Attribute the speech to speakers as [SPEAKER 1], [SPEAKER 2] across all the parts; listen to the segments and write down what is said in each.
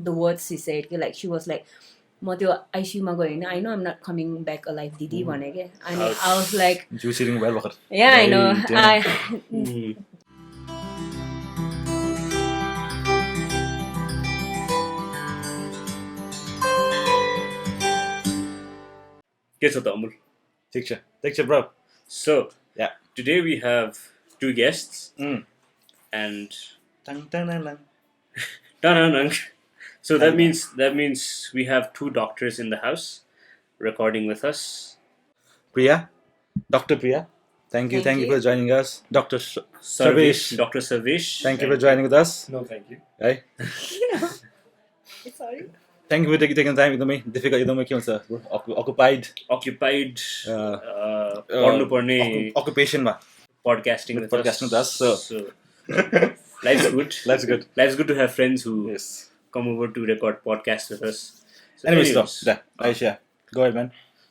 [SPEAKER 1] the words she said. Like she was like, म त्यो आइसियुमा गयो होइन I know I'm not coming back alive दिदी भने के अनि I was like
[SPEAKER 2] You sitting well भर्खर
[SPEAKER 1] yeah I know
[SPEAKER 3] के छ त अमुल
[SPEAKER 2] ठिक छ bro
[SPEAKER 3] so
[SPEAKER 2] yeah
[SPEAKER 3] today we have two guests and Tananang. So that means we have two doctors in the house recording with us.
[SPEAKER 2] Priya, Dr. Priya, thank you for joining us. Dr. Sarvesh,
[SPEAKER 3] Dr. Sarvesh,
[SPEAKER 2] thank you for joining with us.
[SPEAKER 3] No, thank you.
[SPEAKER 2] Hey.
[SPEAKER 1] sorry.
[SPEAKER 2] Thank you for taking time एकदमै difficult एकदमै के हुन्छ occupied
[SPEAKER 3] पढ्नु पर्ने
[SPEAKER 2] occupation मा
[SPEAKER 3] podcasting with
[SPEAKER 2] us. So
[SPEAKER 3] life's good to have friends who come over to record podcasts with us. So
[SPEAKER 2] anyways, Aisha, go ahead, man.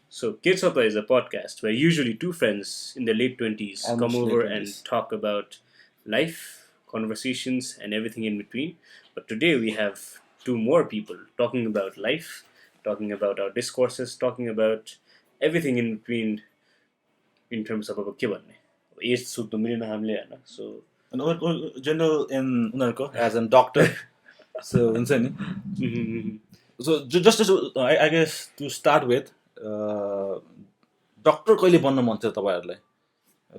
[SPEAKER 3] So Chha Ta is a podcast where usually two friends in their late 20s come over and talk about life, conversations, and everything in between. But today we have two more people talking about life, talking about our discourses, talking about everything in between in terms of के भन्ने as सुत्नु मिलेन हामीले हैन so
[SPEAKER 2] general in उनीहरुको as a doctor so हुन्छ नि so just I guess to start with doctor कहिले बन्न मन थियो तपाईहरुलाई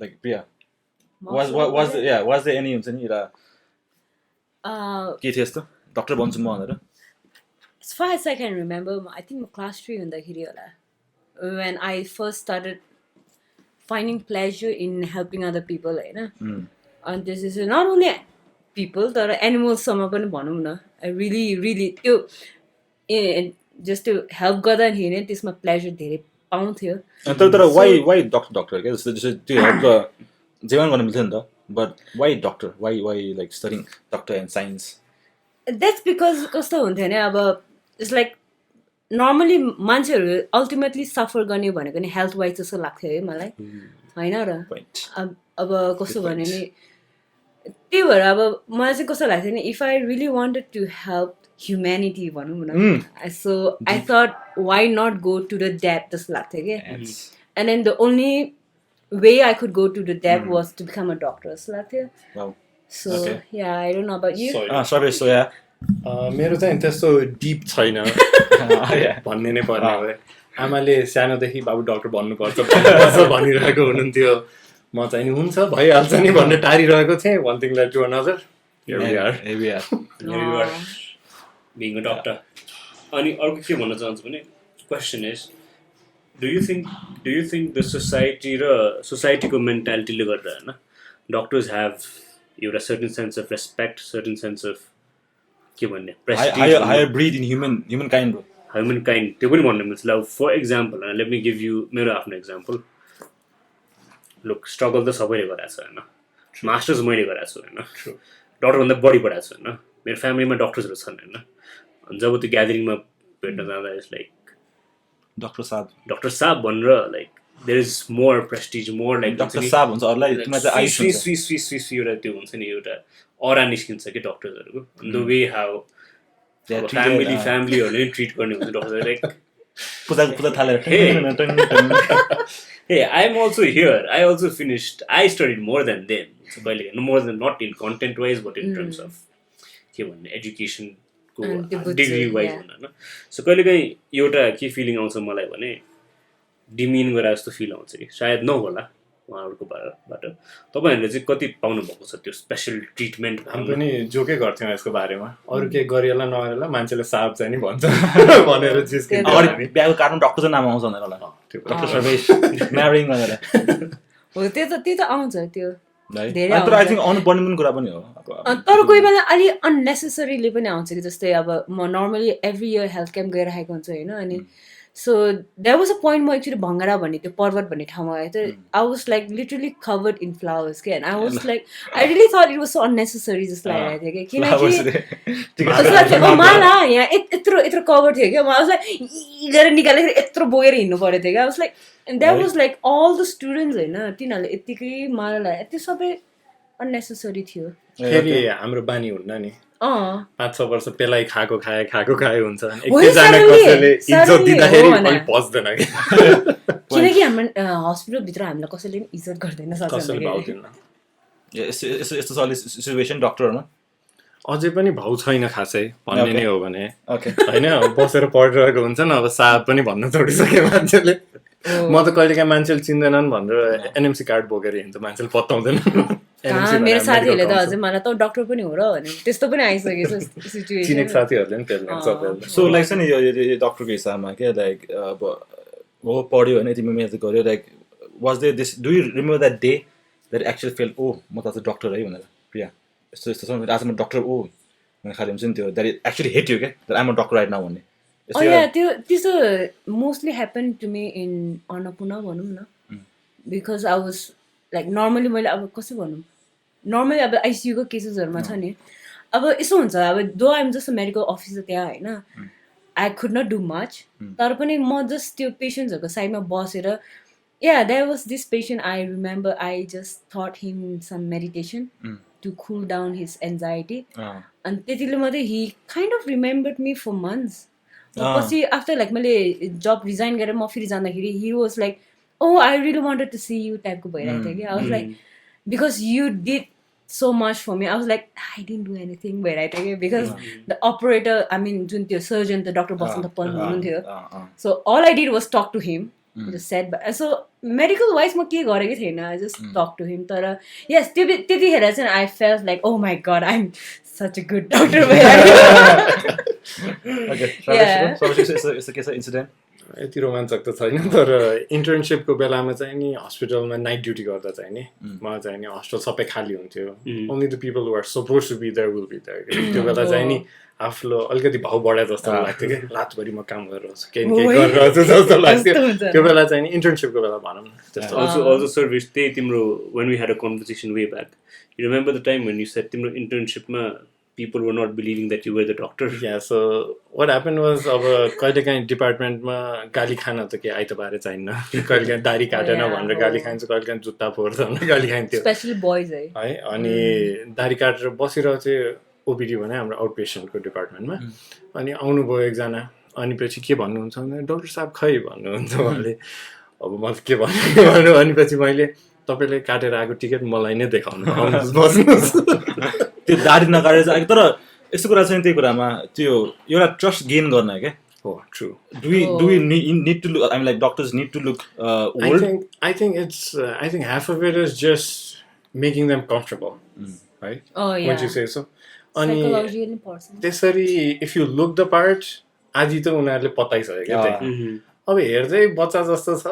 [SPEAKER 2] like Priya was there any हुन्छ नि र के थियो यस्तो doctor बन्छु म भनेर
[SPEAKER 1] as far as I can remember I think class 3 हुँदाखेरि होला when I first started finding pleasure in helping other people हैन and this is not only people तर animals सम्म पनि भनौं न I really त्यो just to help गर्दा नि त्यसमा pleasure धेरै पाउँथ्यो
[SPEAKER 2] तर why doctor के जस्तो त्यो हेल्प जीवन गर्न मिल्थ्यो नि त but why doctor why like studying doctor and science
[SPEAKER 1] that's because कस्तो हुन्थ्यो नि अब it's like normally मान्छेहरु ultimately suffer गर्ने भनेको नि health wise जस्तो लाग्थ्यो है मलाई हैन र अब कस्तो भने नि त्यही भएर अब मलाई चाहिँ कस्तो लाग्थ्यो नि if I really wanted to help humanity भनौं न so I thought why not go to the depth जस्तो लाग्थ्यो के and then the only way I could go to the depth was to become a doctor जस्तो लाग्थ्यो so yeah I don't know about you
[SPEAKER 2] sorry so yeah
[SPEAKER 4] मेरो चाहिँ त्यस्तो deep छैन भन्ने नै पर्ने हो आमाले सानोदेखि बाबु डाक्टर बन्नुपर्छ भनिरहेको हुनुहुन्थ्यो म चाहिँ नि हुन्छ भइहाल्छ नि भन्ने टारिरहेको थिएँ one thing led to another here we are
[SPEAKER 3] being a doctor अनि अर्को के भन्न चाहन्छु भने question is do you think the society को mentality ले गर्दा हैन doctors have a certain sense of respect, certain sense of के भन्ने prestige
[SPEAKER 2] higher breed in humankind
[SPEAKER 3] त्यो पनि भन्नु मिल्छ ल for example let me give you मेरो आफ्नो example look struggle त सबैले गरेको छ हैन मास्टर्स मैले गरेको छु हैन डाक्टर भन्दा बढी पढाएको छु हैन मेरो फ्यामिलीमा डक्टर्सहरु छन् हैन अनि जब त्यो ग्यादरिङमा भेट्न जाँदा इट्स लाइक डाक्टर साहब भनेर like there is more prestige more like
[SPEAKER 2] doctor साहब हुन्छ अरूलाई तिमीलाई चाहिँ आइस
[SPEAKER 3] स्विस एउटा त्यो हुन्छ नि एउटा अरा निस्किन्छ के डक्टर्सहरुको द वे हाउ फ्यामिलीहरुले ट्रिट गर्ने हुन्छ डक्टर लाइक
[SPEAKER 2] पूजा थालेर
[SPEAKER 3] hey I'm also here I also finished I studied more than them so more than not in content wise but in terms of के भन्ने एजुकेसन को डिग्री वाइज हैन so कहिलेकाहीँ एउटा के फिलिङ आउँछ मलाई भने डिमिन गरे जस्तो फिल आउँछ कि सायद नहोला उहाँहरुको बाट तपाईहरुले चाहिँ कति पाउनु भएको छ त्यो स्पेशल ट्रिटमेन्ट
[SPEAKER 4] हामी पनि जोकै गर्थ्यौं यसको बारेमा अरु के गरेला नगरेला मान्छेले साहब चाहिँ नि भन्छ भनेर जिस्के
[SPEAKER 2] अगाडि ब्यागको कार्डमा डाक्टर चाहिँ नाम आउँछ भनेर होला डाक्टर सर्वेश म्यारिङ भनेर
[SPEAKER 1] हो त्यो त आउँछ त्यो
[SPEAKER 2] धेरै तर आई थिंक अनपर्ने पनि कुरा पनि हो
[SPEAKER 1] तर कोही बेला अलि अननेसेसरीली पनि आउँछ कि जस्तै अब म normally every year health camp गइरहेको हुन्छु हैन अनि so there was a point म एक्चुअली भङ्गरा भन्ने त्यो पर्वत भन्ने ठाउँमा आए त I was like literally covered in flowers के and I was like I really thought it was so unnecessary जस्तो लागिरहेको थियो कि किनकि माला यहाँ यत्रो कभर थियो क्या म गरेर निकालेर यत्रो बोकेर हिँड्नु पर्यो थियो क्या I was like and that was like all the students हैन तिनीहरूले यत्तिकै माला लगाए त्यो सबै अननेसेसरी थियो
[SPEAKER 4] फेरि हाम्रो बानी हुन्न नि 5-6 वर्ष पेलाइ खाएको खाए हुन्छ एकैजना कसैले इज्जत दिँदाखेरि पनि पस्दैन कि
[SPEAKER 1] किनकि हाम्रो हस्पिटलभित्र हामीलाई कसैले पनि इज्जत गर्दैन
[SPEAKER 4] कसैले भाउ दिन्न
[SPEAKER 2] यस्तो छ सिचुएसन डक्टरमा
[SPEAKER 4] अझै पनि भाउ छैन खासै भन्ने नै हो भने होइन बसेर पढिरहेको हुन्छ नि अब साहब पनि भन्न छोडिसक्यो मान्छेले म त कहिलेकाहीँ मान्छेले चिन्दैनन् भनेर एनएमसी कार्ड बोकेर हिँड्छ मान्छेले पत्ताउँदैन
[SPEAKER 1] मेरो साथीहरूले त अझै मलाई त डक्टर पनि हो र भने त्यस्तो पनि आइसकेको सिचुएसन
[SPEAKER 4] चिनेको साथीहरूले पनि पेल्छ
[SPEAKER 2] सो लाइक छ नि यो डक्टरको हिसाबमा क्या लाइक अब हो पढ्यो होइन तिमी मेहनत गर्यो like was they this do you remember that day that actually fail ओ म त आज डक्टर है भनेर प्रिया यस्तो यस्तो छ आज म डक्टर ओ भनेर खालि हुन्छ नि त्यो द्याट एक्चुअली हेट यु क्या that I'm a doctor right now भन्ने
[SPEAKER 1] त्यो त्यस्तो mostly happen to me in Annapurna भनौँ न because I was like normally मैले अब कसै भनौँ नर्मली अब आइसियुको केसेसहरूमा छ नि अब यसो हुन्छ अब दो आइम जस्ट मेडिकल अफिसर त्यहाँ होइन I could not do much तर पनि म जस्ट त्यो पेसेन्ट्सहरूको साइडमा बसेर that was this patient I remember I just thought him some meditation to cool down his anxiety अनि त्यतिले मात्रै he kind of remembered me for months पछि आफ्टर लाइक मैले जब रिजाइन गरेर म फेरि जाँदाखेरि he was like oh I really wanted to see you टाइपको भइरहेको थियो कि I was like because you did so much for me. I was like, I didn't do anything because the operator, I mean, the surgeon, the doctor wasn't here. So all I did was talk to him. Just said, so medical wise, I just talked to him. Yes, I felt like, oh my god, I'm such a good doctor.
[SPEAKER 2] Okay, so it's a case of incident.
[SPEAKER 4] यति रोमाञ्चक त छैन तर इन्टर्नसिपको बेलामा चाहिँ नि हस्पिटलमा night duty गर्दा चाहिँ नि म चाहिँ नि हस्पिटल सबै खाली हुन्थ्यो only the people who are suppose to be there will be there त्यो बेला चाहिँ नि आफ्नो अलिकति भाउ बढाए जस्तो लाग्थ्यो कि रातभरि म काम गरिरहेको छु केही गरिरहेको छु जस्तो लाग्थ्यो त्यो बेला चाहिँ नि इन्टर्नसिपको बेला भनौँ न
[SPEAKER 3] त्यस्तो अल्सो सर्भिस त्यही तिम्रो when we had a conversation way back you remember the time when you said तिम्रो इन्टर्नसिपमा people were not believing that you were the doctor.
[SPEAKER 4] Yeah, so what happened was अब कहिलेकाहीँ डिपार्टमेन्टमा गाली खान त के आइतबारे चाहिन्न कहिलेकाहीँ दारी काटेन भनेर गाली खान्छ कहिलेकाहीँ जुत्ता फोर्छ भनेर गाली खान्थ्यो
[SPEAKER 1] स्पेशली बॉयज है
[SPEAKER 4] अनि दारी काटेर बसिरहेको चाहिँ ओपिडी भने हाम्रो आउट पेसेन्टको डिपार्टमेन्टमा अनि आउनुभयो एकजना अनि पछि के भन्नुहुन्छ भने डाक्टर साहब खै भन्नुहुन्छ उहाँले अब म के भन्नु अनि पछि मैले तपाईँले काटेर आएको टिकट मलाई नै देखाउनु आउनुहोस् बस्नुहोस्
[SPEAKER 2] त्यो दाडी नकाटेर चाहिँ तर यस्तो कुरा चाहिँ त्यही कुरामा त्यो एउटा ट्रस्ट गेन गर्न क्या
[SPEAKER 4] हो true
[SPEAKER 2] do we need to look I mean like doctors need to look old
[SPEAKER 4] I think half of it is just making them comfortable right once you say so
[SPEAKER 1] psychologically person
[SPEAKER 4] त्यसरी if you look the part आदि त उनीहरूले पताइसक्यो क्या त्यही अब हेर्दै बच्चा जस्तो छ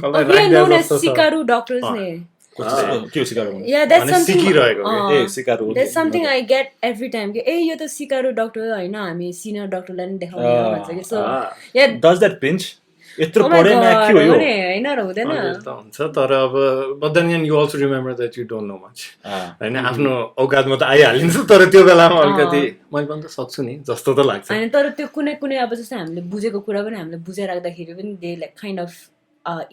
[SPEAKER 4] कसलाई राख्दै जस्तो छ
[SPEAKER 1] सिकारु डक्टर्स ने
[SPEAKER 2] के सिकारु
[SPEAKER 1] yeah that's something
[SPEAKER 4] सिकिरहेको
[SPEAKER 2] ए सिकारु
[SPEAKER 1] that's something I get every time के ए यो त सिकारु डक्टर हैन हामी सिनियर डक्टरलाई नि देखाउने भन्छ के so yeah
[SPEAKER 2] does that pinch यत्रो पढेन के हो यो
[SPEAKER 1] हैन र हुँदैन
[SPEAKER 4] त हुन्छ तर अब but then you also remember that you don't know much हैन आफ्नो औकातमा त आइहालिन्छ तर त्यो बेलामा अलिकति मैले पनि त सक्छु नि जस्तो त लाग्छ
[SPEAKER 1] हैन तर त्यो कुनै कुनै अब जस्तै हामीले बुझेको कुरा पनि हामीले बुझाइ राख्दाखेरि पनि they like kind of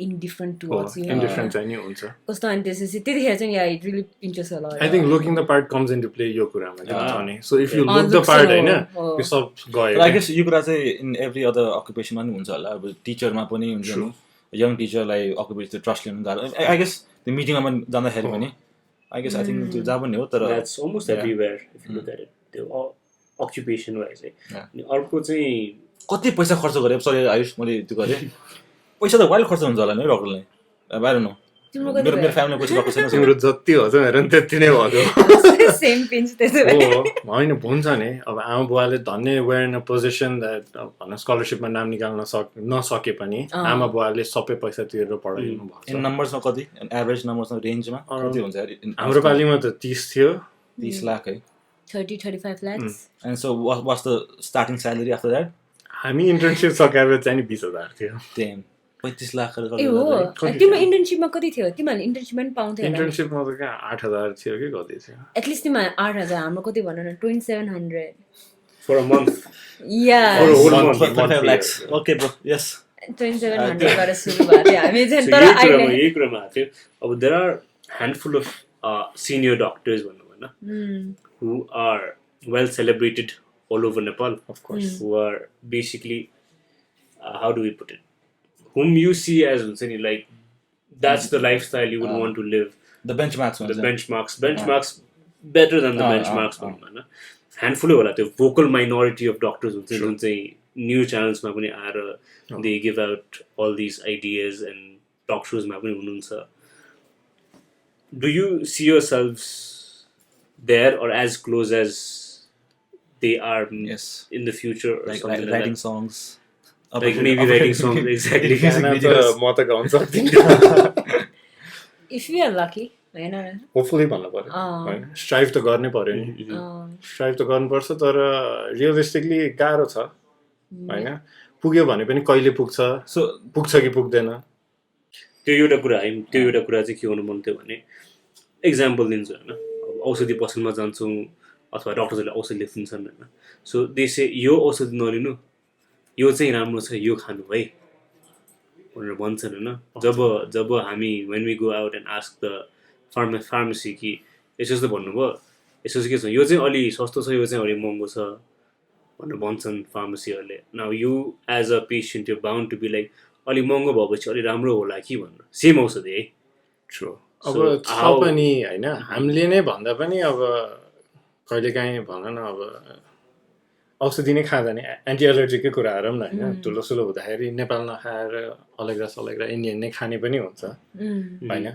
[SPEAKER 1] indifferent towards you
[SPEAKER 4] indifferent चाहिँ नि हुन्छ
[SPEAKER 1] कस्तो अनि त्यसपछि त्यतिखेर चाहिँ yeah it really pinches a lot
[SPEAKER 4] I think looking the part comes into play यो कुरामा के भन्छ नि so if you look the part हैन यो सब गयो
[SPEAKER 2] I guess यो कुरा चाहिँ in every other occupation मा नि हुन्छ होला अब टिचरमा पनि हुन्छ नि यङ टिचरलाई अकुपेसन ट्रस्ट लिनु गाह्रो I guess त्यो मिटिङमा पनि जाँदाखेरि पनि I guess I think त्यो जहाँ पनि हो तर
[SPEAKER 3] that's almost everywhere if you look at it त्यो occupation wise अनि अर्को चाहिँ
[SPEAKER 2] कति पैसा खर्च गरे सरी आयुष मैले त्यो गरे पैसा त वाइल्ड खर्च हुन्छ होला नि डक्टरलाई अब I don't know मेरो फ्यामिलीमा पैसा डक्टर छैन
[SPEAKER 4] तिम्रो जति हो मेरो त्यति नै भयो
[SPEAKER 1] सेम पिन्च त्यसो
[SPEAKER 4] होइन भन्छ नि अब आमा बुवाले धन्य were in a position that भन स्कलरसिपमा नाम निकाल्न नसके पनि आमा बुवाले सबै पैसा तिरेर पढाइदिनु भएको
[SPEAKER 2] इन नम्बर्समा कति एभरेज नम्बर्समा रेन्जमा कति हुन्छ
[SPEAKER 4] हाम्रो पालिमा त 30 थियो
[SPEAKER 2] 30 लाख है
[SPEAKER 1] 30-35 lakhs
[SPEAKER 2] and so what's the starting salary after that
[SPEAKER 4] हामी इन्टर्नसिप सकेर चाहिँ नि 20,000 थियो
[SPEAKER 2] damn 35 लाख
[SPEAKER 1] ए हो तिम्रो इन्टर्नसिपमा कति थियो तिमीहरूले इन्टर्नसिपमा पनि पाउँथ्यौ
[SPEAKER 4] इन्टर्नसिपमा त कहाँ 8,000 थियो कि कति थियो
[SPEAKER 1] एटलिस्ट तिमीहरू 8,000 हाम्रो कति भन न 2700
[SPEAKER 3] for a month
[SPEAKER 1] yeah
[SPEAKER 3] for a whole month
[SPEAKER 2] 25 lakhs okay bro yes
[SPEAKER 1] 2700 गरेर सुरु भयो थियो हामी चाहिँ तर
[SPEAKER 3] यही कुरामा थियो अब there are handful of senior doctors भन्नु भन्न who are well celebrated all over Nepal,
[SPEAKER 4] of course.
[SPEAKER 3] who are basically, how do we put it? Whom you see as like that's the lifestyle you would want to live.
[SPEAKER 2] The benchmarks
[SPEAKER 3] The benchmarks better than the benchmarks भनौँ हैन. Handful होला त्यो vocal minority of doctors हुन्छ जुन चाहिँ new च्यानल्समा पनि आएर they give out all these ideas and talk shows मा पनि हुनुहुन्छ. Do you see yourselves there or as close as they are in the future or
[SPEAKER 2] like
[SPEAKER 3] something
[SPEAKER 2] writing
[SPEAKER 3] like
[SPEAKER 2] songs?
[SPEAKER 3] Like maybe writing songs, exactly.
[SPEAKER 4] म त गाउन सक्दिनँ.
[SPEAKER 1] If you are lucky, होइन
[SPEAKER 4] hopefully भन्नु पर्यो होइन. स्ट्राइभ त गर्नै पर्यो नि. स्ट्राइभ त गर्नुपर्छ तर रियलिस्टिकली गाह्रो छ होइन. पुग्यो भने पनि कहिले पुग्छ कि पुग्दैन.
[SPEAKER 3] त्यो एउटा कुरा चाहिँ के हुनु मन थियो भने एक्जाम्पल दिन्छु होइन. औषधि पसलमा जान्छौँ अथवा डक्टरहरूले औषधि लेखिदिन्छन् होइन. सो देशे यो औषधि नलिनु, यो चाहिँ राम्रो छ, यो खानु है भनेर भन्छन् होइन. जब हामी when we go out and ask the pharmacy कि यसो यस्तो भन्नुभयो, यसो के छ, यो चाहिँ अलि सस्तो छ, यो चाहिँ अलि महँगो छ भनेर भन्छन् फार्मेसीहरूले. Now you as a patient you bound to be like अलि महँगो भएपछि अलि राम्रो होला कि भनेर. सेम औषधि है.
[SPEAKER 4] ट्रु. अब छ पनि होइन. हामीले नै भन्दा पनि अब कहिलेकाहीँ भन न अब औषधि नै खाँदा नि एन्टी एलर्जीकै कुराहरू पनि होइन. ठुलो सुलो हुँदाखेरि नेपाल नखाएर अलेग्रा इन्डियन नै खाने पनि हुन्छ होइन.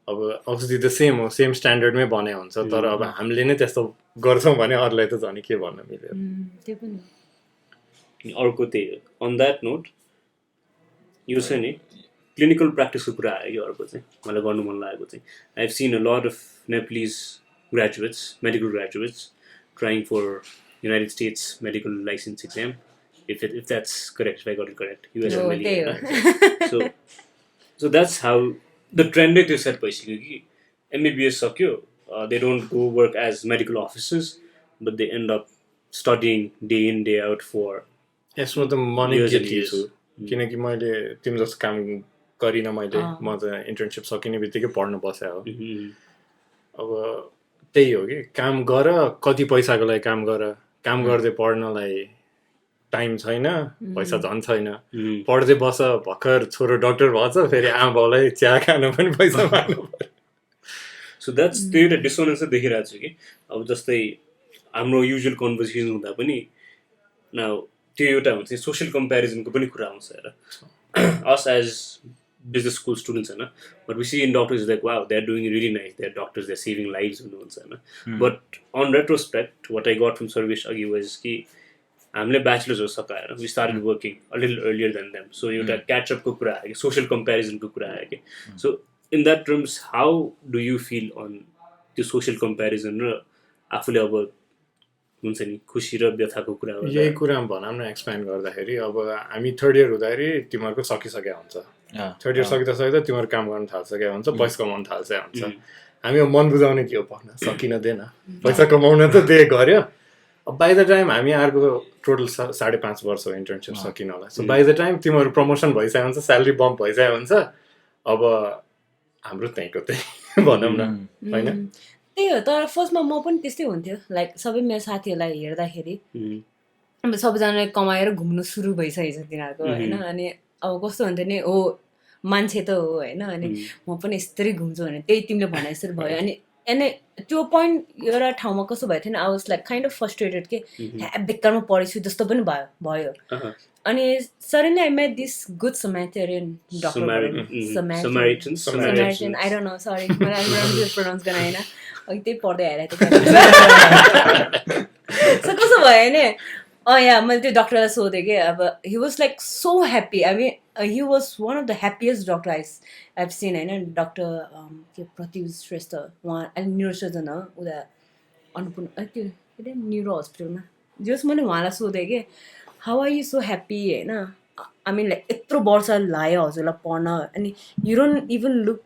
[SPEAKER 4] अब औषधि त सेम हो, सेम स्ट्यान्डर्डमै बनाए हुन्छ. तर अब हामीले नै त्यस्तो गर्छौँ भने अरूलाई त झन् के भन्न मिल्यो.
[SPEAKER 1] त्यो पनि
[SPEAKER 3] अर्को त्यही अन द्याट नोट यो चाहिँ नि क्लिनिकल प्र्याक्टिसको कुरा आयो. यो अर्को चाहिँ मलाई गर्नु मन लागेको चाहिँ I have seen a lot of Nepalese graduates, medical graduates trying for United States medical license exam, if that's correct, if I got it correct. USMLE. So that's how the trend it is set basically. MBBS सक्यो, they don't go work as medical officers, but they end up studying day in day out for
[SPEAKER 4] यसमा त मनै के छु किनकि मैले तिम्रो जस्तो काम गरिनँ. मैले म त इन्टर्नसिप सकिने बित्तिकै पढ्न बसे हो. अब त्यही हो कि काम गर, कति पैसाको लागि काम गर्दै पढ्नलाई टाइम छैन, पैसा झन् छैन. पढ्दै बस, भर्खर छोरो डक्टर भएछ, फेरि आमा बाउलाई चिया खान पनि पैसा माग्नु पर्यो.
[SPEAKER 3] सो द्याट्स त्यो एउटा डिसोनेन्स देखिरहेको छु कि अब जस्तै हाम्रो युजुअल कन्भर्सेसन हुँदा पनि नाउ त्यो एउटा हुन्छ सोसियल कम्पेरिजनको पनि कुरा आउँछ हेर. Us as business school students होइन. But we see in doctors like wow, they're doing really nice, they're doctors, they're saving lives भन्नुहुन्छ होइन. But on retrospect what I got from Sarvesh Agi was कि हामीले ब्याचलर्सहरू सकाएर we started working a little earlier than them. So एउटा क्याचअपको कुरा आयो कि social कम्पेरिजनको कुरा आयो कि. So in that terms how do you feel on त्यो सोसियल कम्पेरिजन र आफूले अब हुन्छ नि खुसी र व्यथाको कुरा हो.
[SPEAKER 4] यही कुरा भनौँ न एक्सप्लेन गर्दाखेरि अब हामी थर्ड इयर हुँदाखेरि तिमीहरूको सकिसकेको हुन्छ. थर्ड इयर सक्दा तिमीहरू काम गर्न थाल्सकेको हुन्छ, पैसा कमाउन थाल्सकेको हुन्छ. हामी मन बुझाउने के हो भन्न सकिन दिएन, पैसा कमाउन त दे गऱ्यो. अब बाई द टाइम हामी अर्को टोटल 5.5 वर्ष हो इन्टर्नसिप सकिन होला. सो बाई द टाइम तिमीहरू प्रमोसन भइसकेको हुन्छ, स्यालेरी बम्प भइसकेको हुन्छ. अब हाम्रो त्यहीँको त्यही भनौँ न होइन.
[SPEAKER 1] त्यही हो. तर फर्स्टमा म पनि त्यस्तै हुन्थ्यो. लाइक सबै मेरो साथीहरूलाई हेर्दाखेरि अब सबैजनाले कमाएर घुम्नु सुरु भइसकेको छ तिनीहरूको होइन. अनि अब कस्तो हुन्थ्यो नि, हो मान्छे त हो होइन. अनि म पनि यस्तरी घुम्छु भने त्यही तिमीले भने जस्तरी भयो. अनि त्यो पोइन्ट एउटा ठाउँमा कस्तो भएको थिएन, I was like kind of frustrated के बेकारमा पढेछु जस्तो पनि भयो. अनि suddenly I met this good Samaritan doctor, Samaritan, I don't know, sorry, but I remember the pronounce गर्न होइन. अघि त्यही पढ्दै आइरहेको थिएँ. सो कस्तो भयो नि, मैले त्यो डक्टरलाई सोधेँ कि अब he was like so happy. I mean he was one of the happiest doctors I've seen होइन. डक्टर के प्रति श्रेष्ठ उहाँ अहिले न्युरोसर्जन हो उता अन्नपूर्ण त्यो न्युरो हस्पिटलमा. जस मैले उहाँलाई सोधेँ कि how are you so happy होइन. आई मिन लाइक यत्रो वर्ष लाग्यो हजुरलाई पढ्न अनि you don't even look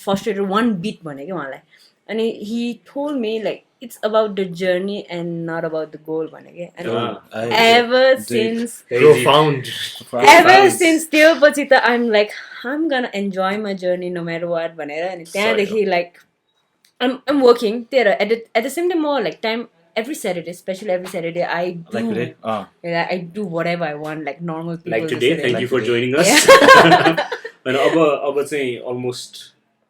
[SPEAKER 1] frustrated one bit भने कि उहाँलाई. अनि he told me like it's about the journey and not about the goal भने के. And ever since त्यो पछि त I'm like I'm gonna enjoy my journey no matter what भनेर. अनि त्यहाँदेखि like I'm working there at the same time more like time every Saturday, especially every Saturday, I do
[SPEAKER 2] Like today?
[SPEAKER 1] I do whatever I want, like normal people.
[SPEAKER 3] Like today, thank you for joining us. And अब चाहिँ almost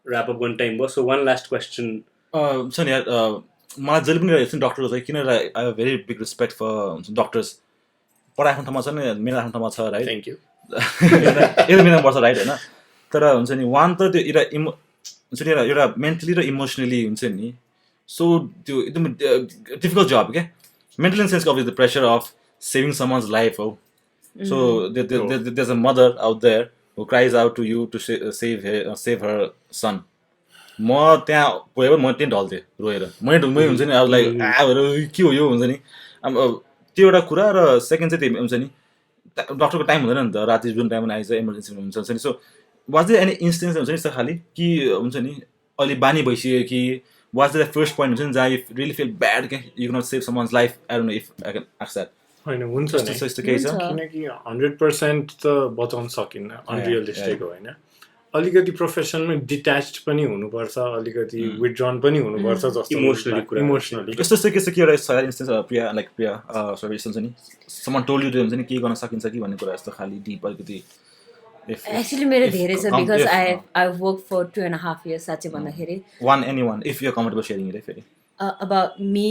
[SPEAKER 3] wrap up one time. So one last question.
[SPEAKER 2] छ नि यार मलाई जहिले पनि एकछिन doctor चाहिँ किन I have very big respect for doctors पढाइ आफ्नो ठाउँमा छ नि मेरो आफ्नो ठाउँमा छ राइट
[SPEAKER 3] Thank you.
[SPEAKER 2] एकदम मिल्नु पर्छ राइट होइन तर हुन्छ नि वान त त्यो हुन्छ नि एउटा मेन्टली र इमोसनली हुन्छ नि सो त्यो एकदम डिफिकल्ट जब क्या मेन्टल इन सेन्सको of the pressure of saving someone's life हो so there's a mother out there who cries out to you to save her son म त्यहाँ गयो म त्यहीँ ढल्थेँ रोएर मै हुन्छ नि अब लाइक के हो यो हुन्छ नि त्यो एउटा कुरा र सेकेन्ड चाहिँ त्यही हुन्छ नि डक्टरको टाइम हुँदैन नि त राति जुन टाइममा आइज इमर्जेन्सी हुन्छ नि so was there any instance हुन्छ नि यस्तो खालि कि हुन्छ नि अलि बानी भइसक्यो कि वाज देयर फर्स्ट पोइन्ट हुन्छ नि जहाँ यु रियली फिल ब्याड क्या you can not save someone's life I don't know if I can ask that
[SPEAKER 4] होइन हुन्छ नि
[SPEAKER 2] यस्तो केही छ
[SPEAKER 4] किनकि 100% त बचाउन सकिन्न अनरियलिस्टिक हो होइन अलिकति प्रोफेसनमा डिट्याच्ड पनि हुनुपर्छ अलिकति विथड्रन पनि हुनुपर्छ जस्तो इमोसनली
[SPEAKER 2] यस्तो के छ कि एउटा साइड इन्स्टेन्स प्रिया सरी हुन्छ नि समन टोल्ड यु हुन्छ नि के गर्न सकिन्छ कि भन्ने कुरा यस्तो खालि डिप अलिकति
[SPEAKER 1] एक्चुअली मेरो धेरै छ because I work for 2.5 years साँच्चै भन्दाखेरि
[SPEAKER 2] anyone if you're comfortable sharing it फेरि
[SPEAKER 1] about me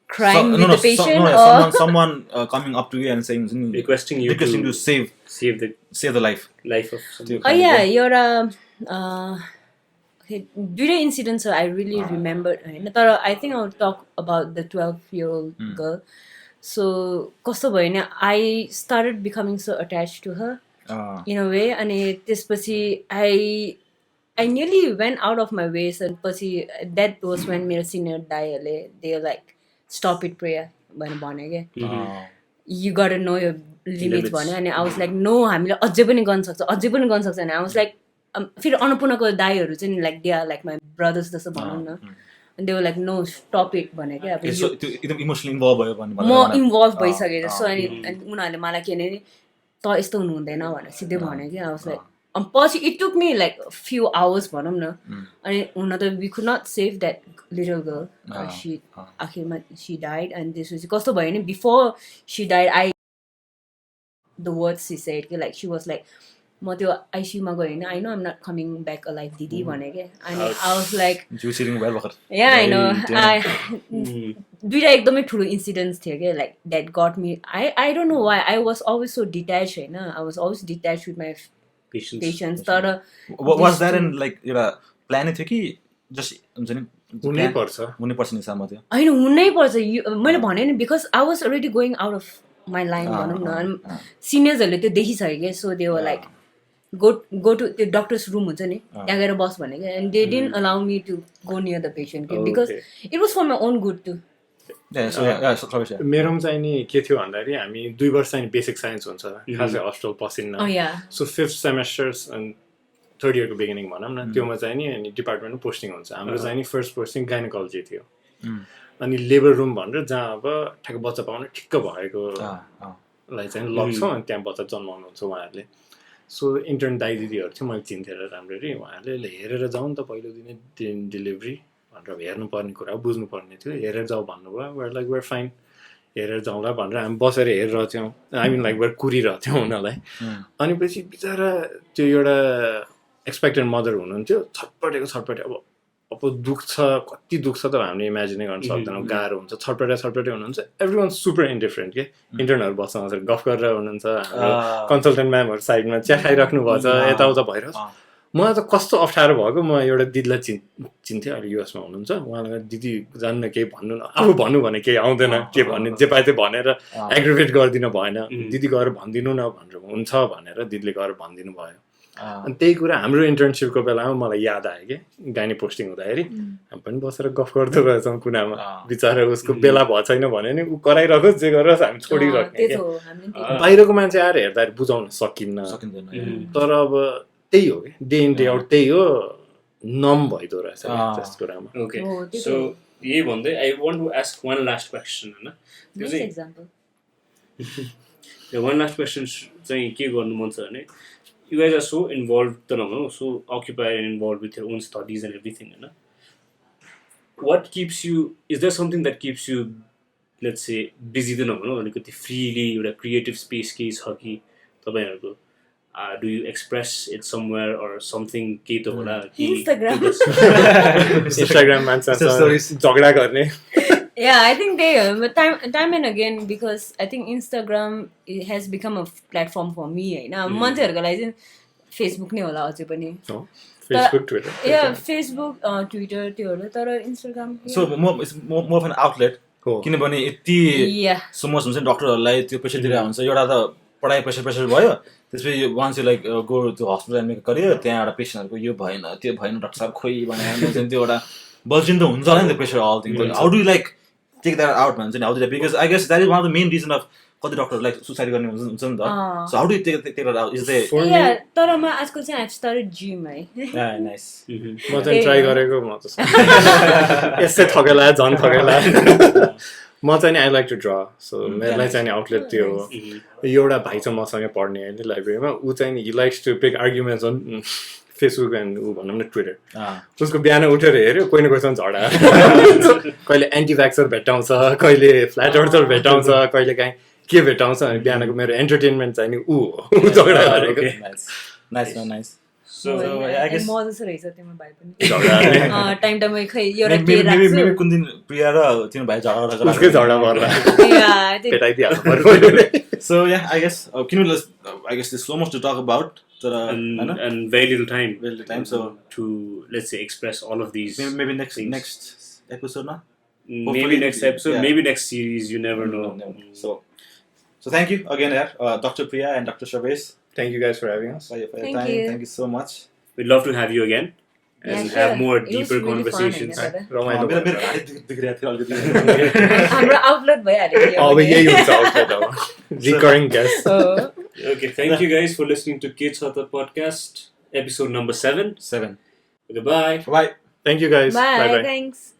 [SPEAKER 1] crying with the patient or
[SPEAKER 2] someone coming up to you and saying
[SPEAKER 3] requesting you
[SPEAKER 2] to save the life
[SPEAKER 3] of somebody.
[SPEAKER 1] Oh yeah, you're okay, during incidents I really remembered I think I'll talk about the 12-year-old girl. So कस्तो भयो नि I started becoming so attached to her in a way अनि त्यसपछि I nearly went out of my way and पछि that was when मेरो senior दाइहरूले they were like stop it Priya भने क्या you gotta know your limits भन्यो अनि I was like no हामीले अझै पनि गर्न सक्छ अनि I was like फेरि अन्नपूर्णको दाइहरू चाहिँ like they are like my brothers जस्तो भनौँ न and they were like no stop it भने क्या
[SPEAKER 2] एकदम इमोसनली इन्भल्भ भयो भन्ने
[SPEAKER 1] म इन्भल्भ भइसकेर सो अनि उनीहरूले मलाई के भने त यस्तो हुनु हुँदैन भनेर सिधै भन्यो कि I was like पछि it took me like a few hours भनौँ न अनि हुन त we could not save that little girl she आखिरमा she died and त्यसपछि कस्तो भयो नि before she died the words she said कि like she was like म त्यो ICU मा गएँ होइन I know I'm not coming back alive दिदी भने क्या अनि I was like yeah I know दुईटा एकदमै ठुलो इन्सिडेन्ट्स थियो क्या like that got me I don't know why I was always so detached होइन I was always detached with my patients तर
[SPEAKER 2] was that in like एउटा plan थियो कि जस्ट हुन्छ नि हुनैपर्छ नि सामो थियो
[SPEAKER 1] होइन हुनैपर्छ मैले भने नि because I was already going out of my line भनौँ न अनि सिनियर्सहरूले त्यो देखिसक्यो क्या so they were like go to त्यो डक्टर्स रुम हुन्छ नि त्यहाँ गएर बस भने क्या and they didn't allow me to go near the patient because it was for my own good too
[SPEAKER 4] मेरोमा चाहिँ नि के थियो भन्दाखेरि हामी 2 वर्ष चाहिँ बेसिक साइन्स हुन्छ खासै हस्टेल पसिन्न सो 5th सेमेस्टर्स अनि 3rd इयरको बिगिनिङ भनौँ न त्योमा चाहिँ नि अनि डिपार्टमेन्टमा पोस्टिङ हुन्छ हाम्रो चाहिँ नि फर्स्ट पोस्टिङ गाइनोकोलोजी थियो अनि लेबर रुम भनेर जहाँ अब ठ्याक्क बच्चा पाउने ठिक्क भएकोलाई चाहिँ लग्छौँ अनि त्यहाँ बच्चा जन्माउनुहुन्छ उहाँहरूले सो इन्टर्न दाइ दिदीहरू थियो मैले चिन्थेँ राम्ररी उहाँहरूले हेरेर जाउँ त पहिलो दिनै डेलिभरी भनेर हेर्नुपर्ने कुरा बुझ्नुपर्ने थियो हेरेर जाऊ भन्नुभयो वेयर लाइक वेयर फाइन हेरेर जाउँला भनेर हामी बसेर हेरेर थियौँ आई मिन लाइक वेयर कुरिरहेको थियौँ उनीहरूलाई अनि पछि बिचरा त्यो एउटा एक्सपेक्टेड मदर हुनुहुन्थ्यो छटपटे अब दुख्छ कति दुख्छ त हामीले इमेजिनै गर्न सक्दैनौँ गाह्रो हुन्छ छटपटे हुनुहुन्छ एभ्री वान सुपर इन्डिफरेन्ट के इन्टर्नहरू बस्छ गफ गरेर हुनुहुन्छ हाम्रो कन्सल्टेन्ट म्यामहरू साइडमा चिया खाइराख्नु भएछ यताउता भइरहेको मलाई त कस्तो अप्ठ्यारो भएको म एउटा दिदीलाई चिन्थेँ अहिले युएसमा हुनुहुन्छ उहाँलाई दिदी जान्न केही भन्नु न अब भन्नु भने केही आउँदैन के भन्ने जे पाए त्यो भनेर एग्रिभेट गरिदिनु भएन दिदी गएर भनिदिनु न भनेर हुन्छ भनेर दिदीले गएर भनिदिनु भयो अनि त्यही कुरा हाम्रो इन्टर्नसिपको बेलामा मलाई याद आयो कि गाइनी पोस्टिङ हुँदाखेरि हामी पनि बसेर गफ गर्दै रहेछौँ कुनामा बिचरा उसको बेला भएको छैन भने नि ऊ कराइरहेको जे गरेर हामी छोडिराख्ने बाहिरको मान्छे आएर हेर्दाखेरि बुझाउन सकिन्न तर अब त्यही हो कि डे इन डे आउट त्यही हो नम भइदो रहेछ त्यस कुरामा
[SPEAKER 3] ओके सो यही भन्दै I want to ask one last question होइन त्यो चाहिँ वान लास्ट क्वेसन चाहिँ के गर्नु मन छ भने you guys are so involved so occupied and involved with your own studies and everything is there something that keeps you let's say busy त नभनौँ अलिकति फ्रिली एउटा क्रिएटिभ स्पेस केही छ कि तपाईँहरूको do you express it somewhere or something केही त होला कि
[SPEAKER 4] इन्स्टाग्राम मान्छेसँग झगडा गर्ने
[SPEAKER 1] Yeah, I think they time and again because I think Instagram has become a platform for me. मान्छेहरूको लागि चाहिँ फेसबुक नै होला अझै पनि.
[SPEAKER 4] Facebook, Twitter.
[SPEAKER 1] Yeah, Facebook, Twitter त्योहरू तर Instagram.
[SPEAKER 2] So more of an outlet. किनभने यति समोस हुन्छ नि डक्टरहरूलाई त्यो प्रेसर दिइरहेको हुन्छ एउटा त पढाइ प्रेसर भयो त्यसपछि वान्स यु लाइक गो त्यो हस्पिटल मेक करियो त्यहाँ एउटा पेसेन्टहरूको यो भएन त्यो भएन डक्टर साहब खोइ भनेर त्यो एउटा बल्छिन त हुन्छ होला नि त्यो pressure all thing how do like take that out भन्छ नि how do because I guess that is one of the main reason of कति डक्टरहरू लाइक सुसाइड गर्ने हुन्छ नि त so how do take that out is the
[SPEAKER 1] तर म आजकल चाहिँ आई स्टार्टेड जिम है
[SPEAKER 2] नाइस
[SPEAKER 4] म चाहिँ ट्राई गरेको म त यसै थकेला झन् थकेला म चाहिँ नि I like to draw so मेरोलाई चाहिँ नि आउटलेट त्यो हो एउटा भाइ छ मसँगै पढ्ने होइन लाइब्रेरीमा ऊ चाहिँ नि he likes to pick arguments on Facebook and ऊ भनौँ न ट्विटर उसको बिहान उठेर हेऱ्यो कोही न कोहीसँग झगडा कहिले एन्टी भ्याक्सर भेटाउँछ कहिले फ्ल्याट अर्थर भेटाउँछ कहिले काहीँ के भेटाउँछ अनि बिहानको मेरो एन्टरटेनमेन्ट चाहिँ नि ऊ झगडा गरेको
[SPEAKER 2] नाइस
[SPEAKER 1] So I guess म जस्तो रहेछ तिम्रो भाइ पनि टाइम खै एउटा
[SPEAKER 2] के कुन दिन प्रिया र तिम्रो भाइ झगडा
[SPEAKER 4] उसकै झगडा पर्ला
[SPEAKER 2] So yeah, I guess there's so much to talk about
[SPEAKER 3] and very little time
[SPEAKER 2] so
[SPEAKER 3] to let's say express all of these
[SPEAKER 2] maybe next episode na
[SPEAKER 3] maybe next episode maybe next series you never know.
[SPEAKER 2] So thank you again Dr. Priya and Dr. Shavesh.
[SPEAKER 4] Thank you guys for having us.
[SPEAKER 2] For your time. Thank you so much.
[SPEAKER 3] We'd love to have you again and have more deeper conversations.
[SPEAKER 1] हाम्रो outlet भइहाल्यो
[SPEAKER 4] अब यही हुन्छ outlet अब recurring guest
[SPEAKER 3] Okay, thank you guys for listening to Chha Ta podcast episode number 7. Okay, bye.
[SPEAKER 2] Bye.
[SPEAKER 4] Thank you guys.
[SPEAKER 1] Bye. Thanks.